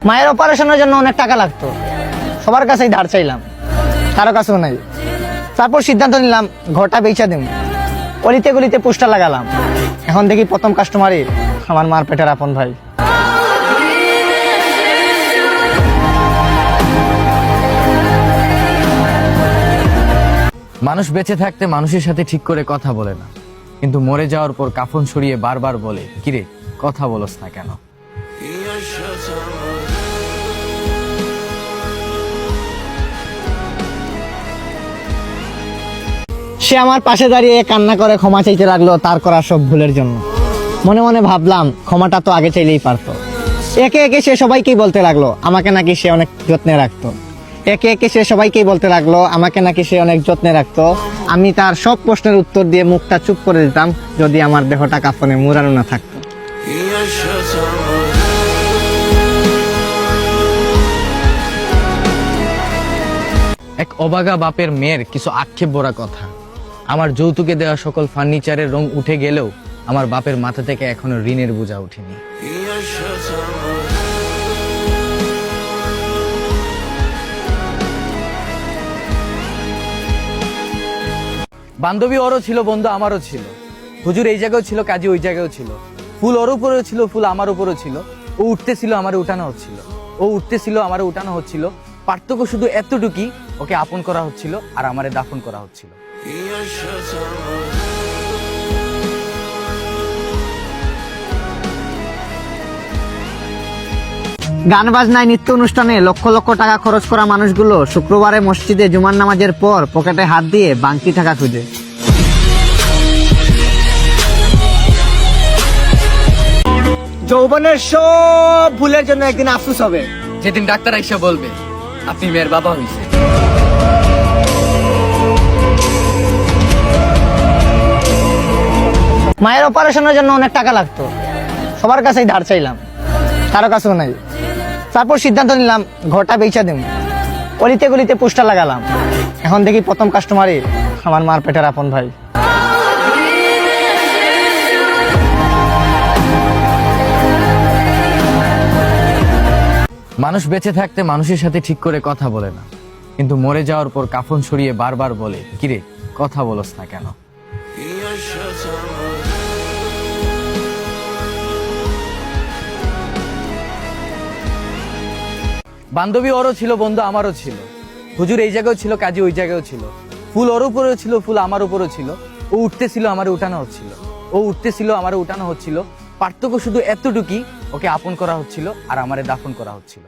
মায়ের অপারেশনের জন্য অনেক টাকা লাগতো, সবার কাছেই ধার চাইলাম, কারো কাছেও নাই। তারপর সিদ্ধান্ত নিলাম ঘরটা বেচা দিম, অলিতে গলিতে পোস্টার লাগালাম। এখন দেখি প্রথম কাস্টমারই আমার মার পেটের আপন ভাই। মানুষ বেঁচে থাকতে মানুষের সাথে ঠিক করে কথা বলে না, কিন্তু মরে যাওয়ার পর কাফন সরিয়ে বারবার বলে, কিরে কথা বলস না কেন? সে আমার পাশে দাঁড়িয়ে কান্না করে ক্ষমা চাইতে লাগলো তার করা সব ভুলের জন্য। মনে মনে ভাবলাম ক্ষমাটা তো আগে চাইলেই পারতো। একে একে সে সবাইকেই বলতে লাগলো আমাকে নাকি সে অনেক যত্নে রাখতো। একে একে সে সবাইকেই বলতে লাগলো আমাকে নাকি সে অনেক যত্নে রাখতো। আমি তার সব প্রশ্নের উত্তর দিয়ে মুখটা চুপ করে দিতাম যদি আমার দেহটা কাফনে মুড়ানো না থাকতো। এক অবাগা বাপের মেয়ের কিছু আক্ষেপ ভরা কথা। আমার যৌতুকে দেওয়া সকল ফার্নিচারের রং উঠে গেলেও আমার বাপের মাথা থেকে এখনো ঋণের বোঝা ওঠেনি। বান্ধবী ওরও ছিল, বন্ধু আমারও ছিল। হুজুর এই জায়গাও ছিল, কাজী ওই জায়গাও ছিল। ফুল ওর উপরেও ছিল, ফুল আমার উপরেও ছিল। ও উঠতেছিল, আমারে উঠানো হচ্ছিল। ও উঠতেছিল, আমারে উঠানো হচ্ছিল। পার্থক্য শুধু এতটুকুই, ওকে আপন করা হচ্ছিল আর আমারে দাফন করা হচ্ছিল। গান বাজনায় নৃত্য অনুষ্ঠানে লক্ষ লক্ষ টাকা খরচ করা মানুষগুলো শুক্রবারে মসজিদে জুমার নামাজের পর পকেটে হাত দিয়ে বাংতি টাকা খুঁজে। যৌবনের সব ভুলের জন্য একদিন আফসোস হবে, যেদিন ডাক্তার আইসা বলবে আপনি মেয়ের বাবা হইছে। মায়ের অপারেশনের জন্য অনেক টাকা লাগতো, সবার কাছেই ধার চাইলাম, কারো কাছেও নাই। তারপর সিদ্ধান্ত নিলাম ঘরটা বেচা দিম, অলিতে গলিতে পোস্টার লাগালাম। এখন দেখি প্রথম কাস্টমারই আমার মার পেটের আপন ভাই। মানুষ বেঁচে থাকতে মানুষের সাথে ঠিক করে কথা বলে না, কিন্তু মরে যাওয়ার পর কাফন সরিয়ে বারবার বলে, কিরে কথা বলস না কেন? বান্ধবী ওরও ছিল, বন্ধু আমারও ছিল। হুজুর এই জায়গাও ছিল, কাজী ওই জায়গাও ছিল। ফুল ওর উপরেও ছিল, ফুল আমার উপরেও ছিল। ও উঠতেছিল, আমারে উঠানো হচ্ছিল। ও উঠতেছিল, আমারে উঠানো হচ্ছিল। পার্থক্য শুধু এতটুকুই, ওকে আপন করা হচ্ছিল আর আমারে দাফন করা হচ্ছিল।